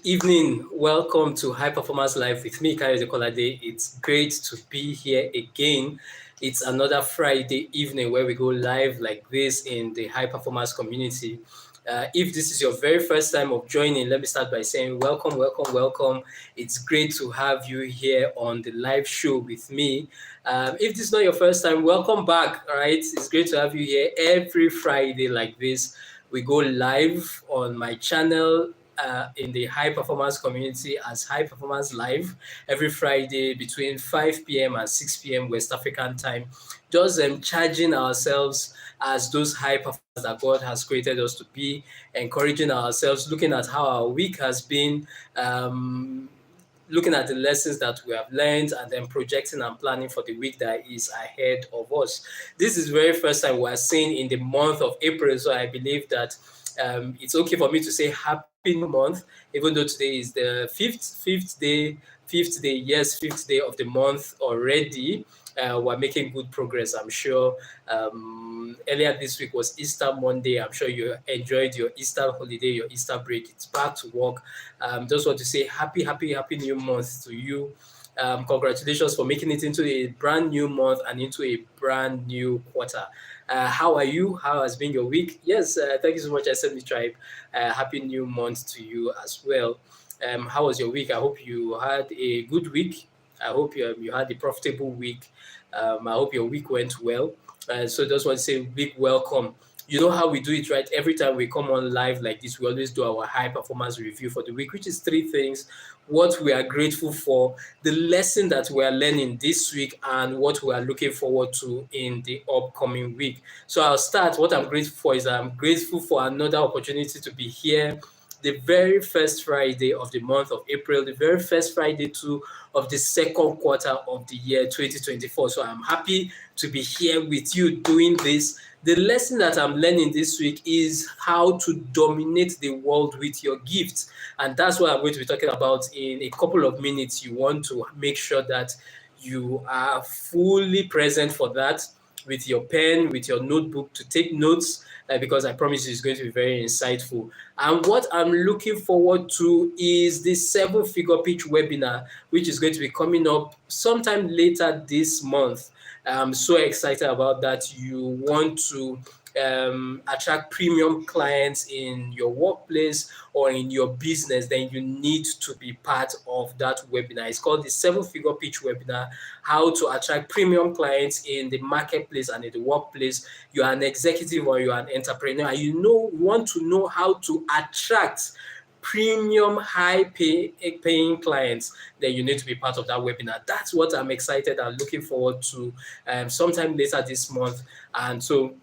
evening. Welcome to High Performance Live with me, Kyle Kolade. It's great to be here again. It's another Friday evening where we go live like this in the high performance community. If this is your very first time of joining, let me start by saying welcome, welcome, welcome. It's great to have you here on the live show with me. If this is not your first time, welcome back. All right, it's great to have you here every Friday like this. We go live on my channel in the high performance community as High Performance Live every Friday between 5 p.m. and 6 p.m. West African time. Just charging ourselves as those high performers that God has created us to be, encouraging ourselves, looking at how our week has been, looking at the lessons that we have learned, and then projecting and planning for the week that is ahead of us. This is the very first time we are seeing in the month of April, so I believe that it's okay for me to say happy new month, even though today is the fifth day of the month already. We're making good progress, I'm sure. Earlier this week was Easter Monday. I'm sure you enjoyed your Easter holiday, your Easter break. It's back to work. Just want to say happy new month to you. Congratulations for making it into a brand new month and into a brand new quarter. How are you? How has been your week? Yes, thank you so much, Assembly Tribe. Happy new month to you as well. How was your week? I hope you had a good week. I hope you had a profitable week. I hope your week went well. So just want to say big welcome. You know how we do it, right? Every time we come on live like this, we always do our high performance review for the week, which is 3 things: what we are grateful for, the lesson that we are learning this week, and what we are looking forward to in the upcoming week. So I'll start. What I'm grateful for is that I'm grateful for another opportunity to be here the very first Friday of the month of April, the very first Friday too of the second quarter of the year 2024. So I'm happy to be here with you doing this. The lesson that I'm learning this week is how to dominate the world with your gifts. And that's what I'm going to be talking about in a couple of minutes. You want to make sure that you are fully present for that with your pen, with your notebook to take notes, because I promise you it's going to be very insightful. And what I'm looking forward to is the 7-figure pitch webinar, which is going to be coming up sometime later this month. I'm so excited about that. You want to attract premium clients in your workplace or in your business, then you need to be part of that webinar. It's called the 7-figure pitch webinar: how to attract premium clients in the marketplace and in the workplace. You are an executive or you are an entrepreneur, and you want to know how to attract premium high paying clients, then you need to be part of that webinar. That's what I'm excited and looking forward to sometime later this month. And so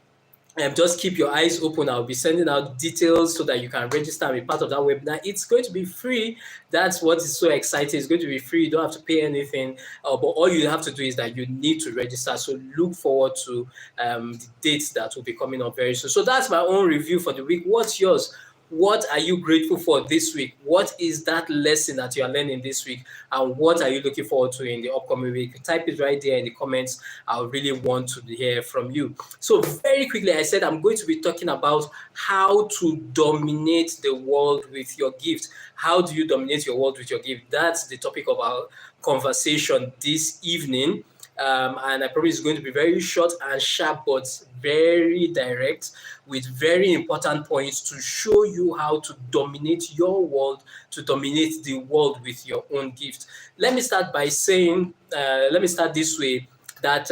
just keep your eyes open. I'll be sending out details so that you can register and be part of that webinar. It's going to be free. That's what is so exciting. It's going to be free. You don't have to pay anything, but all you have to do is that you need to register. So look forward to the dates that will be coming up very soon. So that's my own review for the week. What's yours? What are you grateful for this week? What is that lesson that you are learning this week? And what are you looking forward to in the upcoming week? Type it right there in the comments. I really want to hear from you. So very quickly, I said I'm going to be talking about how to dominate the world with your gift. How do you dominate your world with your gift? That's the topic of our conversation this evening. And I promise it's going to be very short and sharp, but very direct, with very important points to show you how to dominate your world, to dominate the world with your own gift. Let me start by saying, let me start this way, that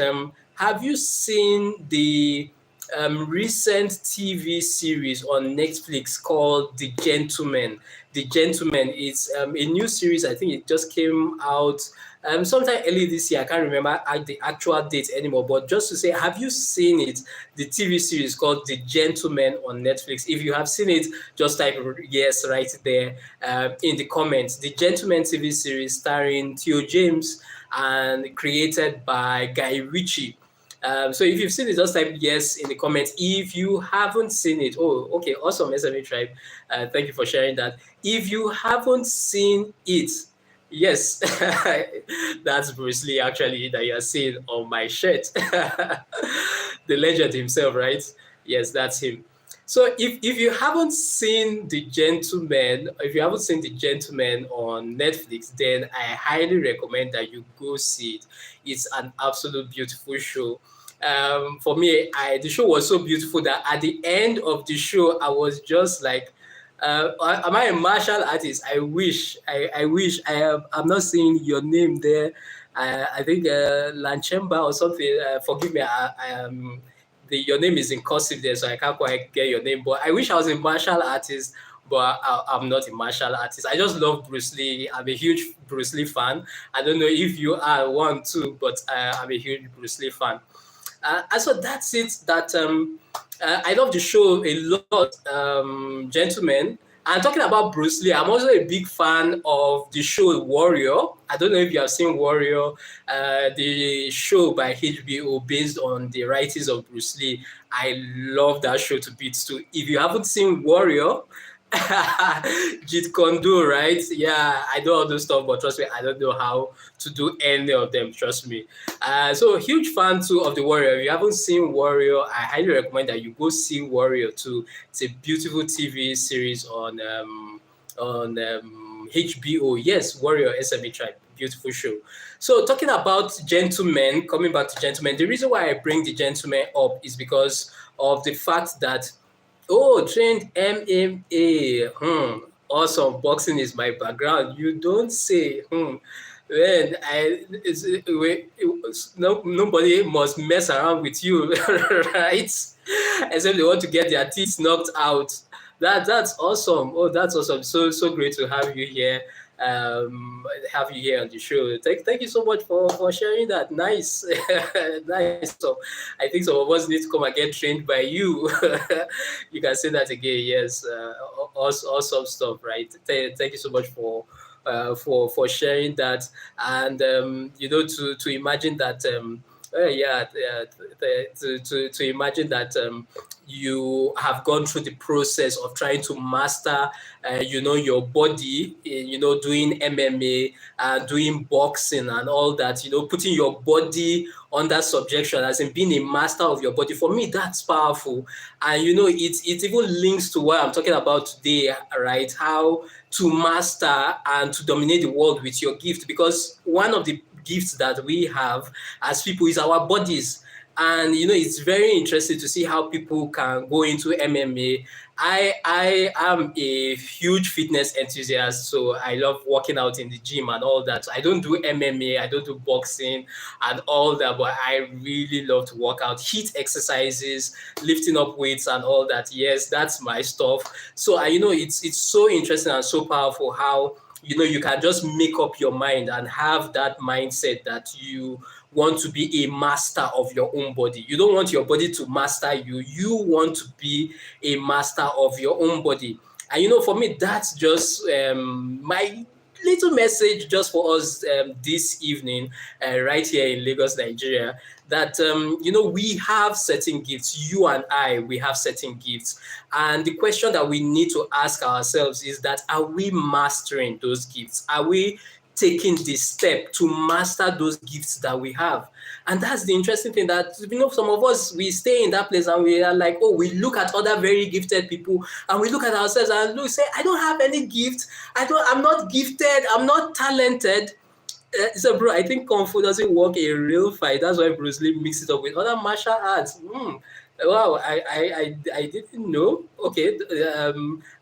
have you seen the recent TV series on Netflix called The Gentleman? The Gentleman is a new series. I think it just came out sometime early this year. I can't remember the actual date anymore, but just to say, have you seen it? The TV series called The Gentleman on Netflix. If you have seen it, just type yes right there in the comments. The Gentleman TV series starring Theo James and created by Guy Ritchie. So if you've seen it, just type yes in the comments. If you haven't seen it, oh, okay, awesome, SME Tribe. Thank you for sharing that. If you haven't seen it, yes, that's Bruce Lee actually that you are seeing on my shirt. The legend himself, right? Yes, that's him. So if you haven't seen The Gentleman, if you haven't seen The Gentleman on Netflix, then I highly recommend that you go see it. It's an absolute beautiful show. For me, the show was so beautiful that at the end of the show, I was just like, am I a martial artist? I wish. I wish. I'm not seeing your name there. I think Lanchemba or something. Forgive me. Your name is in cursive there, so I can't quite get your name. But I wish I was a martial artist, but I'm not a martial artist. I just love Bruce Lee. I'm a huge Bruce Lee fan. I don't know if you are one too, but I'm a huge Bruce Lee fan. And so that's it. I love the show a lot, gentlemen. And talking about Bruce Lee, I'm also a big fan of the show Warrior. I don't know if you have seen Warrior, the show by HBO based on the writings of Bruce Lee. I love that show to bits too. If you haven't seen Warrior, Jeet Kune Do, right? Yeah, I know all those stuff, but trust me, I don't know how to do any of them. Trust me. So huge fan too of the Warrior. If you haven't seen Warrior, I highly recommend that you go see Warrior too. It's a beautiful TV series on HBO. Yes, Warrior SME Tribe. Beautiful show. So talking about Gentlemen, coming back to Gentlemen, the reason why I bring the Gentlemen up is because of the fact that trained MMA. Awesome. Boxing is my background. You don't say. When nobody must mess around with you, right? Except they want to get their teeth knocked out. That's awesome. Oh, that's awesome. So great to have you here. Have you here on the show. Thank you so much for sharing that. Nice. Nice. So I think some of us need to come and get trained by you. You can say that again. Yes. Awesome stuff, right? Thank you so much for sharing that. And to imagine that to imagine that you have gone through the process of trying to master your body, doing MMA and doing boxing and all that, putting your body under subjection, as in being a master of your body. For me, that's powerful. And it even links to what I'm talking about today, right? How to master and to dominate the world with your gift, because one of the gifts that we have as people is our bodies. And it's very interesting to see how people can go into MMA. I am a huge fitness enthusiast, so I love working out in the gym and all that. I don't do MMA, I don't do boxing and all that, but I really love to work out, HIIT exercises, lifting up weights and all that. Yes, that's my stuff. So it's so interesting and so powerful how you can just make up your mind and have that mindset that you want to be a master of your own body. You don't want your body to master you. You want to be a master of your own body. And for me, that's just my little message just for us this evening, right here in Lagos, Nigeria, that we have certain gifts. You and I, we have certain gifts, and the question that we need to ask ourselves is that, are we mastering those gifts? Are we taking the step to master those gifts that we have? And that's the interesting thing, that some of us, we stay in that place and we are like, we look at other very gifted people and we look at ourselves and say, I don't have any gift. I'm not gifted. I'm not talented. So bro, I think Kung Fu doesn't work a real fight. That's why Bruce Lee mixes it up with other martial arts. Wow, I didn't know. Okay,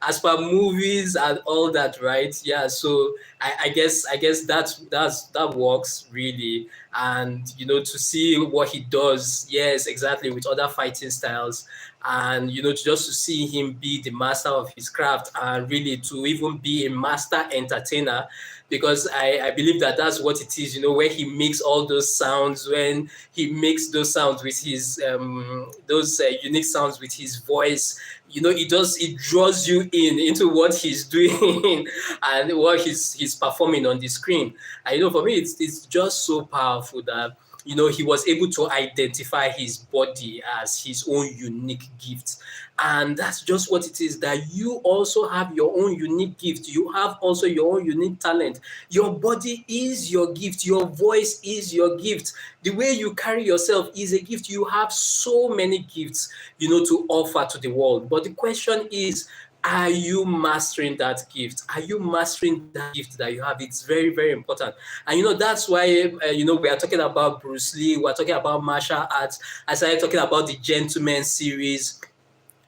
as per movies and all that, right? Yeah, so I guess that works really, and to see what he does, yes, exactly, with other fighting styles, and just to see him be the master of his craft and really to even be a master entertainer, because I believe that that's what it is, where he makes all those sounds, when he makes those sounds with his those unique sounds with his voice, it draws you into what he's doing and what he's performing on the screen. And for me, it's just so powerful that he was able to identify his body as his own unique gift. And that's just what it is, that you also have your own unique gift. You have also your own unique talent. Your body is your gift. Your voice is your gift. The way you carry yourself is a gift. You have so many gifts, to offer to the world. But the question is, are you mastering that gift? Are you mastering that gift that you have? It's very, very important. And that's why, we are talking about Bruce Lee, we're talking about martial arts. I started talking about the Gentleman series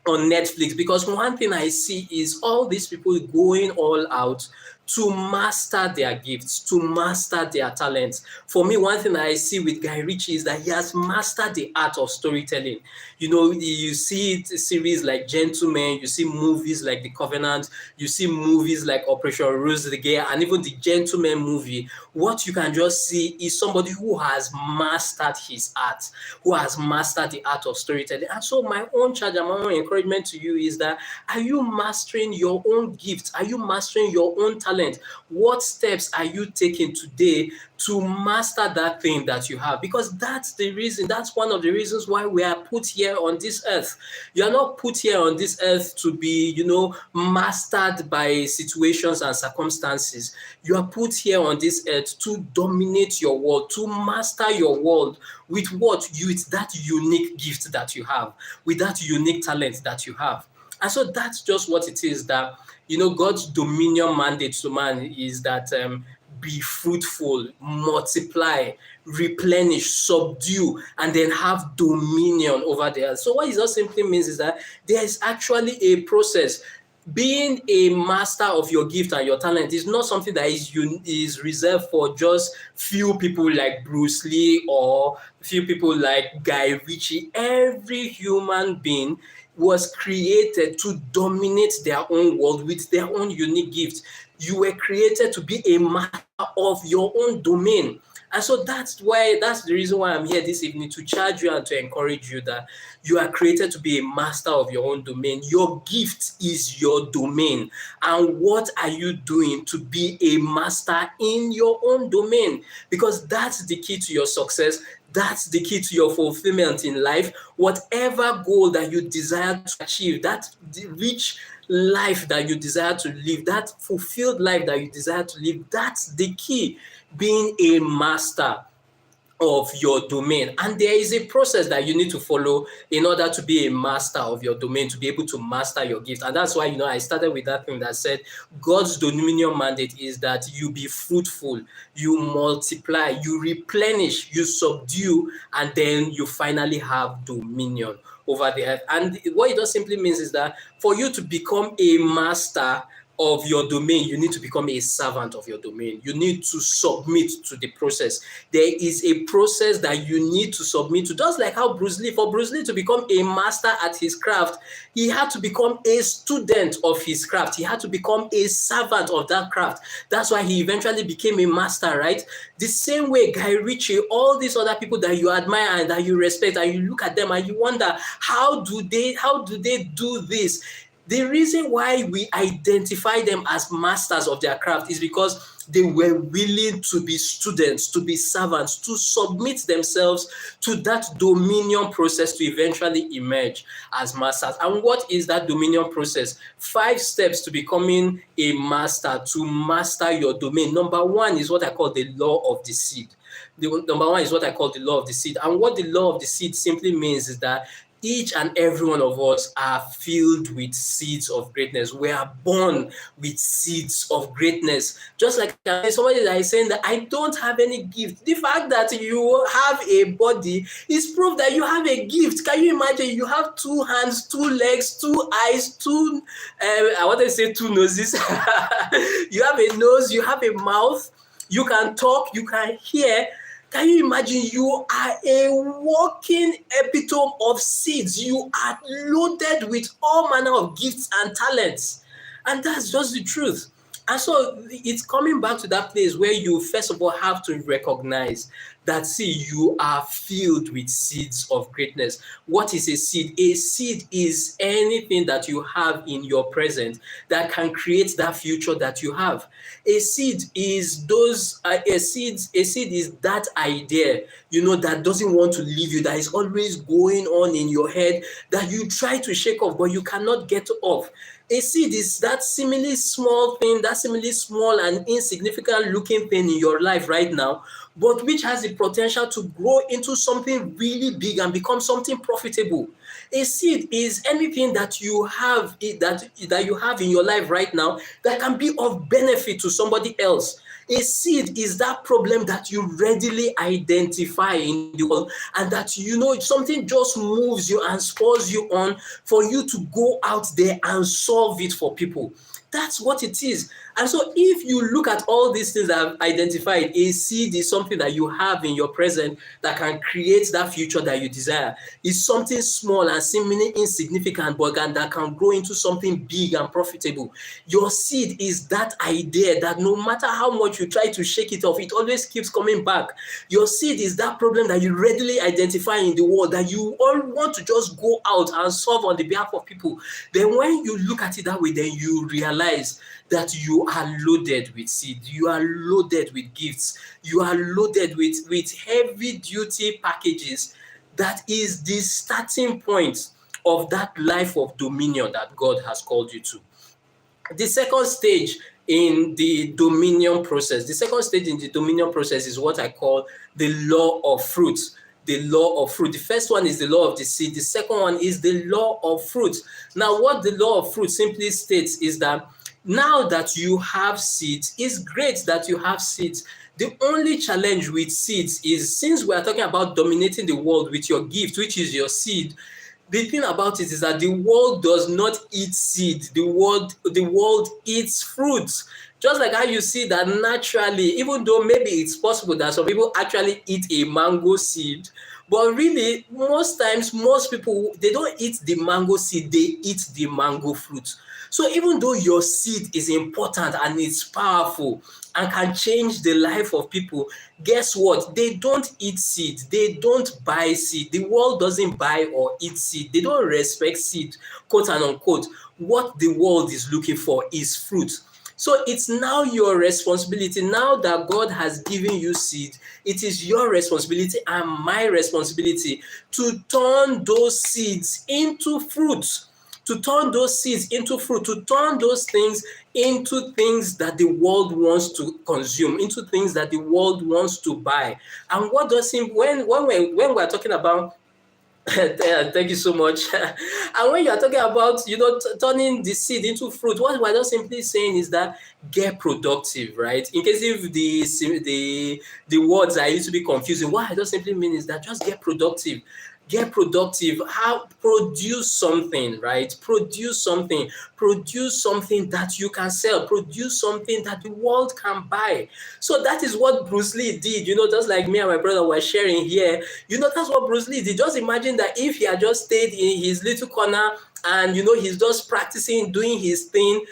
on Netflix, because one thing I see is all these people going all out to master their gifts, to master their talents. For me, one thing I see with Guy Ritchie is that he has mastered the art of storytelling. You see series like Gentleman, you see movies like The Covenant, you see movies like Operation Rose the Gay, and even the Gentleman movie. What you can just see is somebody who has mastered his art, who has mastered the art of storytelling. And so my own charge and my own encouragement to you is that, are you mastering your own gift? Are you mastering your own talent? What steps are you taking today to master that thing that you have? Because that's one of the reasons why we are put here on this earth. You are not put here on this earth to be, mastered by situations and circumstances. You are put here on this earth to dominate your world, to master your world with with that unique gift that you have, with that unique talent that you have. And so that's just what it is, that God's dominion mandate to man is that be fruitful, multiply, replenish, subdue, and then have dominion over the earth. So what it just simply means is that there is actually a process. Being a master of your gift and your talent is not something that is reserved for just few people like Bruce Lee or few people like Guy Ritchie. Every human being was created to dominate their own world with their own unique gift. You were created to be a master of your own domain. And so that's the reason why I'm here this evening, to charge you and to encourage you that you are created to be a master of your own domain. Your gift is your domain. And what are you doing to be a master in your own domain? Because that's the key to your success. That's the key to your fulfillment in life. Whatever goal that you desire to achieve, that rich life that you desire to live, that fulfilled life that you desire to live, that's the key. Being a master of your domain. And there is a process that you need to follow in order to be a master of your domain, to be able to master your gift. And that's why, I started with that thing that said God's dominion mandate is that you be fruitful, you multiply, you replenish, you subdue, and then you finally have dominion over the earth. And what it just simply means is that for you to become a master of your domain, you need to become a servant of your domain. You need to submit to the process. There is a process that you need to submit to. Just like how for Bruce Lee to become a master at his craft, he had to become a student of his craft. He had to become a servant of that craft. That's why he eventually became a master, right? The same way Guy Ritchie, all these other people that you admire and that you respect, and you look at them and you wonder, how do they do this? The reason why we identify them as masters of their craft is because they were willing to be students, to be servants, to submit themselves to that dominion process to eventually emerge as masters. And what is that dominion process? 5 steps to becoming a master, to master your domain. Number 1 is what I call the law of the seed. Number 1 is what I call the law of the seed. And what the law of the seed simply means is that each and every one of us are filled with seeds of greatness. We are born with seeds of greatness. Just like somebody that is saying that I don't have any gift. The fact that you have a body is proof that you have a gift. Can you imagine? You have 2 hands, 2 legs, 2 eyes, 2, I want to say 2 noses. You have a nose, you have a mouth, you can talk, you can hear. Can you imagine? You are a walking epitome of seeds. You are loaded with all manner of gifts and talents. And that's just the truth. And so it's coming back to that place where you first of all have to recognize that, see, you are filled with seeds of greatness. What is a seed? A seed is anything that you have in your present that can create that future that you have. A seed is a seed is that idea, that doesn't want to leave you, that is always going on in your head, that you try to shake off, but you cannot get off. A seed is that seemingly small thing, that seemingly small and insignificant looking thing in your life right now, but which has the potential to grow into something really big and become something profitable. A seed is anything that you have that you have in your life right now that can be of benefit to somebody else. A seed is that problem that you readily identify in the world, and that something just moves you and spurs you on for you to go out there and solve it for people. That's what it is. And so if you look at all these things I've identified, a seed is something that you have in your present that can create that future that you desire. It's something small and seemingly insignificant, but that can grow into something big and profitable. Your seed is that idea that no matter how much you try to shake it off, it always keeps coming back. Your seed is that problem that you readily identify in the world, that you all want to just go out and solve on the behalf of people. Then when you look at it that way, then you realize that you are loaded with seed, you are loaded with gifts, you are loaded with heavy duty packages. That is the starting point of that life of dominion that God has called you to. The second stage in the dominion process, is what I call the law of fruit. The law of fruit. The first one is the law of the seed. The second one is the law of fruit. Now, what the law of fruit simply states is that now that you have seeds, it's great that you have seeds. The only challenge with seeds is, since we are talking about dominating the world with your gift, which is your seed, the thing about it is that the world does not eat seed. The world eats fruits. Just like how you see that naturally, even though maybe it's possible that some people actually eat a mango seed, but really, most times, most people, they don't eat the mango seed, they eat the mango fruit. So even though your seed is important and it's powerful and can change the life of people, guess what? They don't eat seed. They don't buy seed. The world doesn't buy or eat seed. They don't respect seed, quote and unquote. What the world is looking for is fruit. So it's now your responsibility. Now that God has given you seed, it is your responsibility and my responsibility to turn those seeds into fruit. To turn those seeds into fruit, to turn those things into things that the world wants to consume, into things that the world wants to buy. And what does it, when we're talking about thank you so much. And when you are talking about, turning the seed into fruit, what we're just simply saying is that get productive, right? In case if the words are a little bit confusing, what I just simply mean is that just get productive. Get productive. Produce something, right? Produce something that you can sell. Produce something that the world can buy. So that is what Bruce Lee did, just like me and my brother were sharing here. That's what Bruce Lee did. Just imagine that if he had just stayed in his little corner and he's just practicing, doing his thing,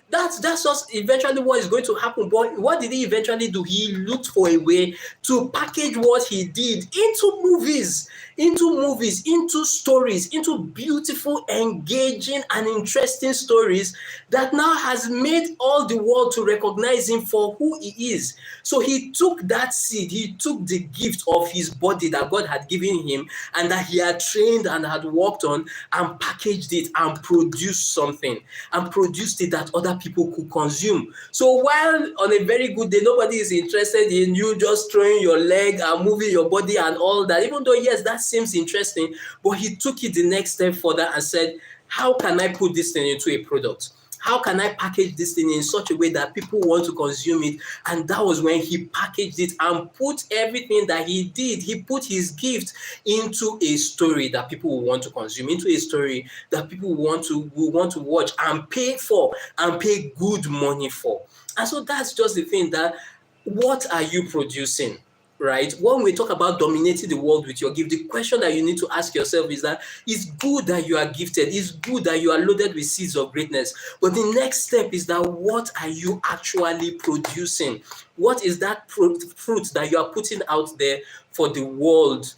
that's just eventually what is going to happen. But what did he eventually do? He looked for a way to package what he did into movies, into stories, into beautiful, engaging, and interesting stories that now has made all the world to recognize him for who he is. So he took that seed, he took the gift of his body that God had given him and that he had trained and had worked on, and packaged it and produced something, and produced it that other people could consume. So while on a very good day, nobody is interested in you just throwing your leg and moving your body and all that, even though, yes, that seems interesting, but he took it the next step further and said, how can I put this thing into a product? How can I package this thing in such a way that people want to consume it? And that was when he packaged it and put everything that he did. He put his gift into a story that people will want to consume, into a story that people will want to watch and pay for, and pay good money for. And so that's just the thing, that what are you producing? right? When we talk about dominating the world with your gift, the question that you need to ask yourself is that it's good that you are gifted, it's good that you are loaded with seeds of greatness. But the next step is that what are you actually producing? What is that fruit that you are putting out there for the world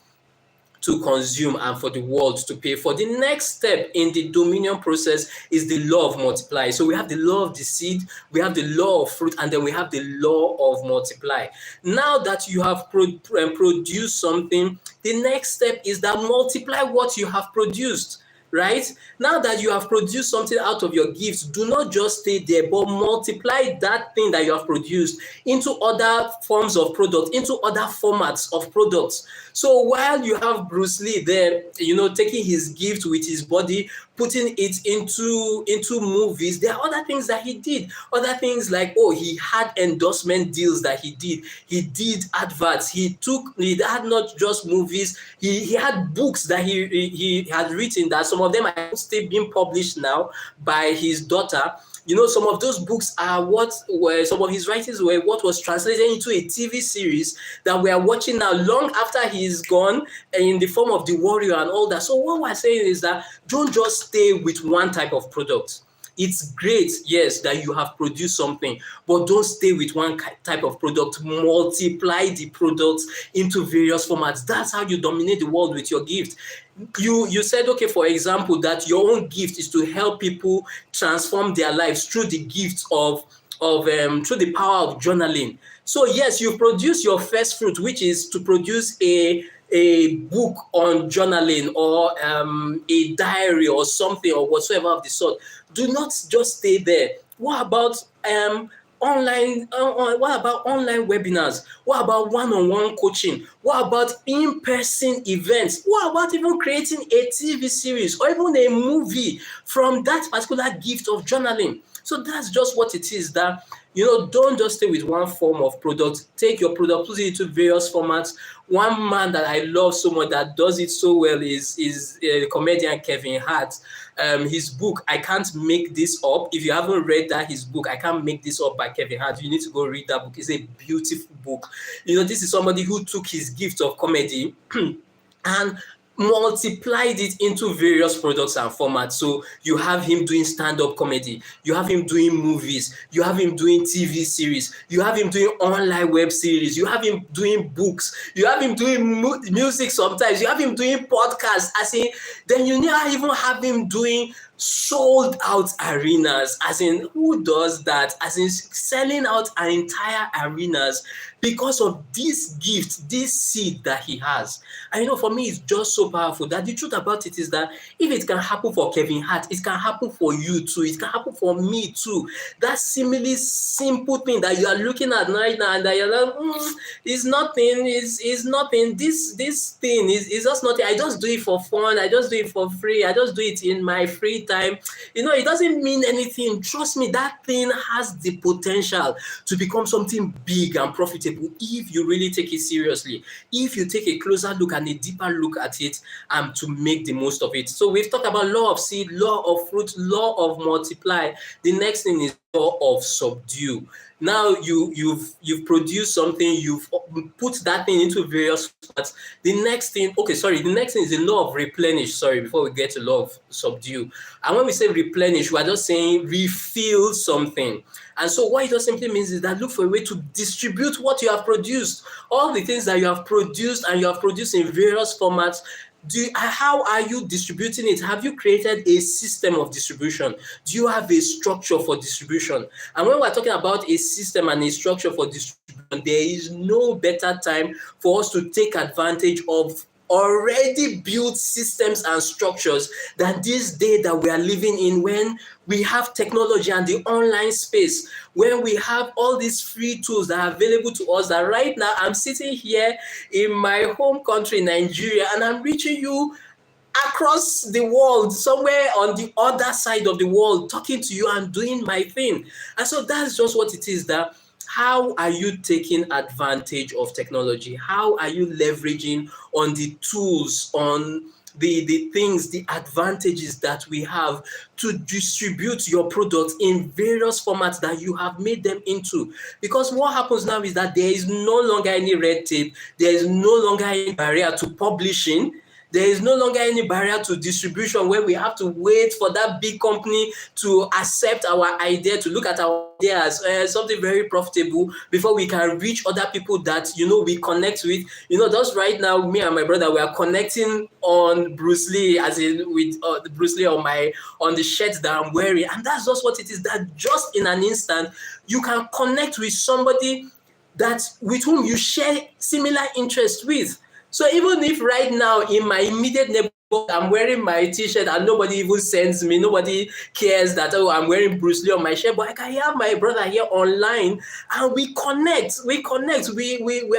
to consume and for the world to pay for? The next step in the dominion process is the law of multiply. So we have the law of the seed, we have the law of fruit, and then we have the law of multiply. Now that you have produced something, the next step is that multiply what you have produced. Right? Now that you have produced something out of your gifts, do not just stay there, but multiply that thing that you have produced into other forms of product, into other formats of products. So while you have Bruce Lee there, taking his gift with his body, putting it into movies, there are other things that he did. Other things like, he had endorsement deals that he did. He did adverts. He had not just movies. He had books that he had written that some of them are still being published now by his daughter. Some of those books are some of his writings were what was translated into a TV series that we are watching now long after he's gone, in the form of The Warrior and all that. So what we're saying is that don't just stay with one type of product. It's great, yes, that you have produced something, but don't stay with one type of product. Multiply the products into various formats. That's how you dominate the world with your gift. You said, okay, for example, that your own gift is to help people transform their lives through the gift of through the power of journaling. So yes, you produce your first fruit, which is to produce a book on journaling, or a diary or something, or whatsoever of the sort. Do not just stay there. What about online webinars? What about one-on-one coaching? What about in-person events? What about even creating a TV series or even a movie from that particular gift of journaling? So that's just what it is, that don't just stay with one form of product. Take your product, put it into various formats. One man that I love so much that does it so well is the comedian Kevin Hart. His book, I Can't Make This Up. If you haven't read his book, I Can't Make This Up by Kevin Hart, you need to go read that book. It's a beautiful book. This is somebody who took his gift of comedy and multiplied it into various products and formats. So you have him doing stand-up comedy, you have him doing movies, you have him doing TV series, you have him doing online web series, you have him doing books, you have him doing music sometimes, you have him doing podcasts. Then you now even have him doing sold out arenas. Who does that? Selling out an entire arenas because of this gift, this seed that he has. And for me, it's just so powerful that the truth about it is that if it can happen for Kevin Hart, it can happen for you too. It can happen for me too. That seemingly simple thing that you are looking at right now and that you're like, it's nothing, it's nothing. This thing is just nothing. I just do it for fun. I just do it for free. I just do it in my free time. It doesn't mean anything. Trust me, that thing has the potential to become something big and profitable if you really take it seriously, if you take a closer look and a deeper look at it, to make the most of it. So we've talked about law of seed, law of fruit, law of multiply. The next thing is law of subdue. Now you've produced something, you've put that thing into various parts. The next thing is the law of replenish. Before we get to law of subdue. And when we say replenish, we're just saying refill something. And so what it just simply means is that look for a way to distribute what you have produced. All the things that you have produced and you have produced in various formats, how are you distributing it? Have you created a system of distribution? Do you have a structure for distribution? And when we're talking about a system and a structure for distribution, there is no better time for us to take advantage of already built systems and structures than this day that we are living in, when we have technology and the online space, when we have all these free tools that are available to us. That right now I'm sitting here in my home country, Nigeria, and I'm reaching you across the world, somewhere on the other side of the world, talking to you and doing my thing. And so that's just what it is. That how are you taking advantage of technology? How are you leveraging on the tools, on the things, the advantages that we have to distribute your products in various formats that you have made them into. Because what happens now is that there is no longer any red tape, there is no longer any barrier to publishing. There is no longer any barrier to distribution where we have to wait for that big company to accept our idea, to look at our idea as something very profitable before we can reach other people that, we connect with. Just right now, me and my brother, we are connecting on Bruce Lee, as in with Bruce Lee on the shirt that I'm wearing. And that's just what it is, that just in an instant, you can connect with somebody with whom you share similar interests with. So even if right now in my immediate neighborhood I'm wearing my t-shirt and nobody even sends me, nobody cares that, oh, I'm wearing Bruce Lee on my shirt, but I can have my brother here online and we connect, we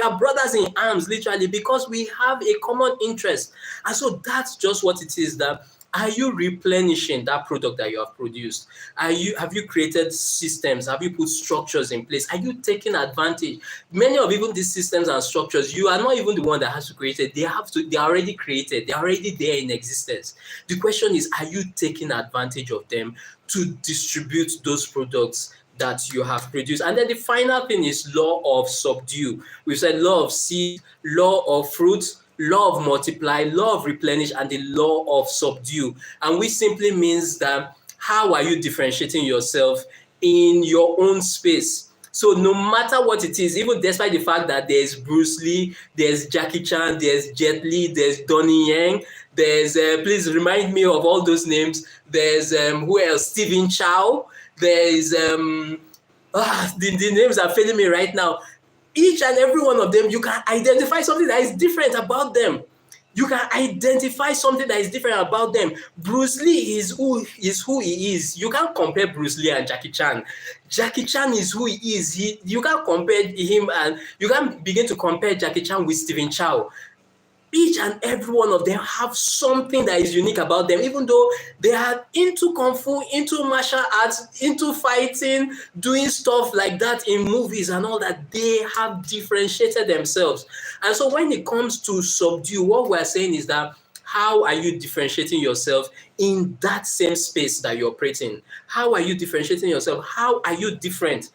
are brothers in arms, literally, because we have a common interest. And so that's just what it is. That are you replenishing that product that you have produced? Have you created systems? Have you put structures in place? Are you taking advantage? Many of even these systems and structures, you are not even the one that has to create it. They are already created. They are already there in existence. The question is, are you taking advantage of them to distribute those products that you have produced? And then the final thing is law of subdue. We've said law of seed, law of fruit, law of multiply, law of replenish, and the law of subdue. And which simply means that how are you differentiating yourself in your own space? So no matter what it is, even despite the fact that there's Bruce Lee, there's Jackie Chan, there's Jet Li, there's Donnie Yen, there's, please remind me of all those names. There's, who else? Stephen Chow. There's, the names are failing me right now. Each and every one of them, you can identify something that is different about them. You can identify something that is different about them. Bruce Lee is who he is. You can't compare Bruce Lee and Jackie Chan. Jackie Chan is who he is. You can't compare him, and you can't begin to compare Jackie Chan with Stephen Chow. Each and every one of them have something that is unique about them, even though they are into Kung Fu, into martial arts, into fighting, doing stuff like that in movies and all that. They have differentiated themselves. And so when it comes to subdue, what we're saying is that how are you differentiating yourself in that same space that you're operating? How are you differentiating yourself? How are you different?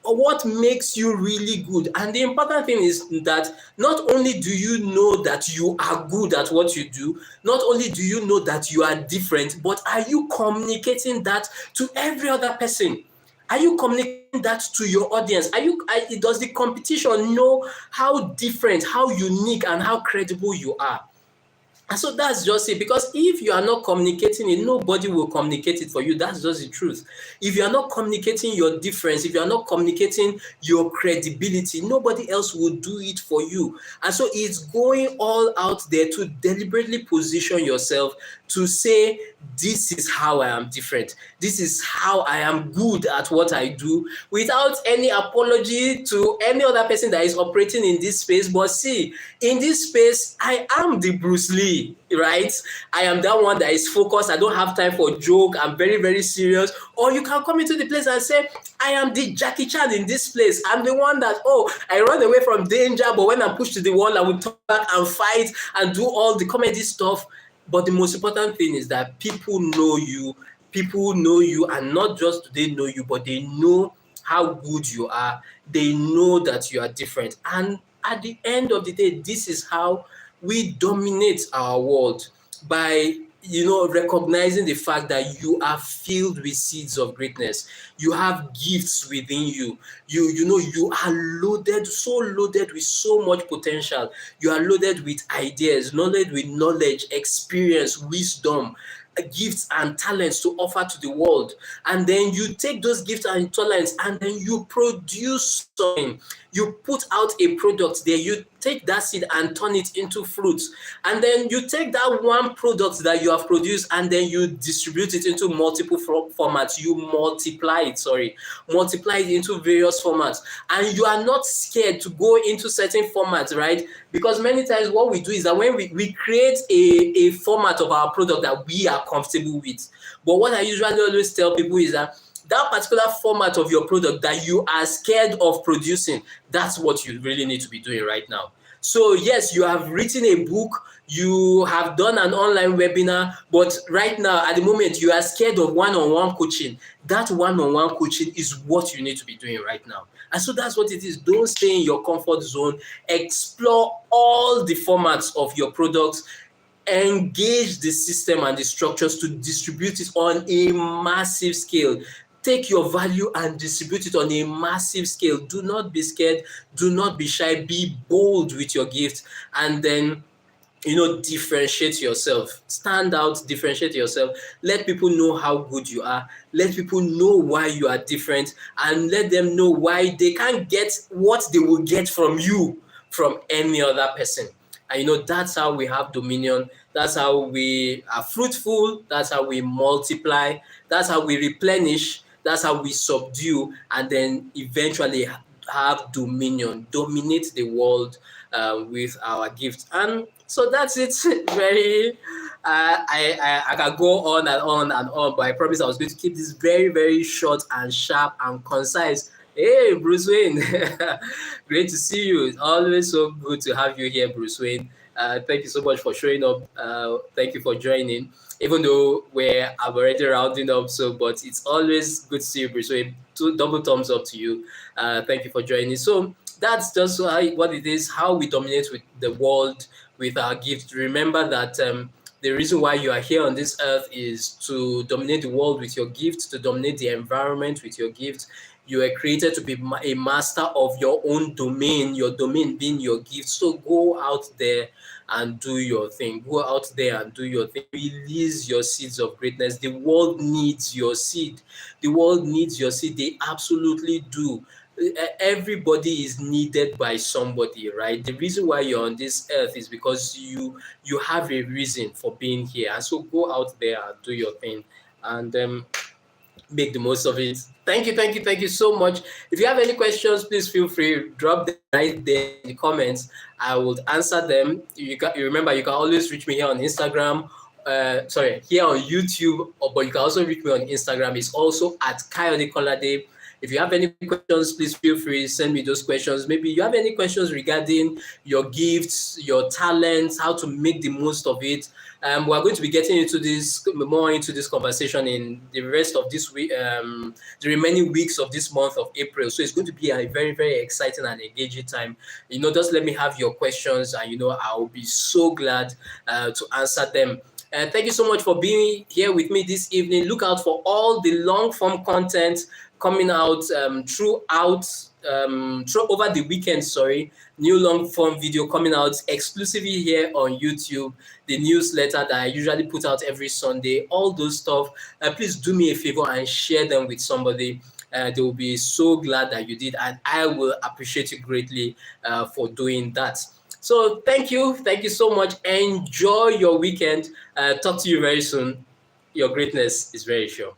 What makes you really good? And the important thing is that not only do you know that you are good at what you do, not only do you know that you are different, but are you communicating that to every other person? Are you communicating that to your audience? Does the competition know how different, how unique, and how credible you are? And so that's just it. Because if you are not communicating it, nobody will communicate it for you. That's just the truth. If you are not communicating your difference, if you are not communicating your credibility, nobody else will do it for you. And so it's going all out there to deliberately position yourself to say, this is how I am different. This is how I am good at what I do, without any apology to any other person that is operating in this space. But see, in this space, I am the Bruce Lee, right? I am that one that is focused. I don't have time for joke. I'm very, very serious. Or you can come into the place and say, I am the Jackie Chan in this place. I'm the one that, I run away from danger, but when I'm pushed to the wall, I will turn back and fight and do all the comedy stuff. But the most important thing is that people know you, and not just do they know you, but they know how good you are. They know that you are different. And at the end of the day, this is how we dominate our world, by recognizing the fact that you are filled with seeds of greatness. You have gifts within you. You are loaded with so much potential. You are loaded with ideas, loaded with knowledge, experience, wisdom, gifts and talents to offer to the world. And then you take those gifts and talents and then you produce something. You put out a product there. You take that seed and turn it into fruits. And then you take that one product that you have produced and then you distribute it into multiple formats. You multiply it into various formats. And you are not scared to go into certain formats, right? Because many times what we do is that when we create a format of our product that we are comfortable with. But what I usually always tell people is that particular format of your product that you are scared of producing, that's what you really need to be doing right now. So yes, you have written a book, you have done an online webinar, but right now at the moment you are scared of one-on-one coaching. That one-on-one coaching is what you need to be doing right now. And so that's what it is. Don't stay in your comfort zone. Explore all the formats of your products, engage the system and the structures to distribute it on a massive scale. Take your value and distribute it on a massive scale. Do not be scared. Do not be shy. Be bold with your gift. And then, differentiate yourself. Stand out, differentiate yourself. Let people know how good you are. Let people know why you are different, and let them know why they can't get what they will get from you from any other person. And that's how we have dominion. That's how we are fruitful. That's how we multiply. That's how we replenish. That's how we subdue, and then eventually have dominion, dominate the world with our gifts. And so that's it. Very, I can go on and on and on, but I promised I was going to keep this very, very short and sharp and concise. Hey, Bruce Wayne. Great to see you. It's always so good to have you here, Bruce Wayne. Thank you so much for showing up. Thank you for joining. Even though I'm already rounding up, but it's always good to see you, Bruce Wayne. Double thumbs up to you. Thank you for joining. So that's just what it is, how we dominate with the world with our gift. Remember that the reason why you are here on this earth is to dominate the world with your gift, to dominate the environment with your gift. You were created to be a master of your own domain, your domain being your gift. So go out there and do your thing. Go out there and do your thing. Release your seeds of greatness. The world needs your seed. The world needs your seed. They absolutely do. Everybody is needed by somebody, right? The reason why you're on this earth is because you have a reason for being here. And so go out there and do your thing, and make the most of it. Thank you so much. If you have any questions, please feel free, drop them right there in the comments. I will answer them. You remember, you can always reach me here on Instagram. Here on YouTube, but you can also reach me on Instagram. It's also at Kayode Kolade. If you have any questions, please feel free, send me those questions. Maybe you have any questions regarding your gifts, your talents, how to make the most of it. We're going to be getting into this more into this conversation in the rest of this week, the remaining weeks of this month of April. So it's going to be a very, very exciting and engaging time. Just let me have your questions, and I'll be so glad to answer them. Thank you so much for being here with me this evening. Look out for all the long form content coming out over the weekend. New long form video coming out exclusively here on YouTube. The newsletter that I usually put out every Sunday, all those stuff. Please do me a favor and share them with somebody. They will be so glad that you did, and I will appreciate you greatly for doing that. So thank you so much. Enjoy your weekend. Talk to you very soon. Your greatness is very sure.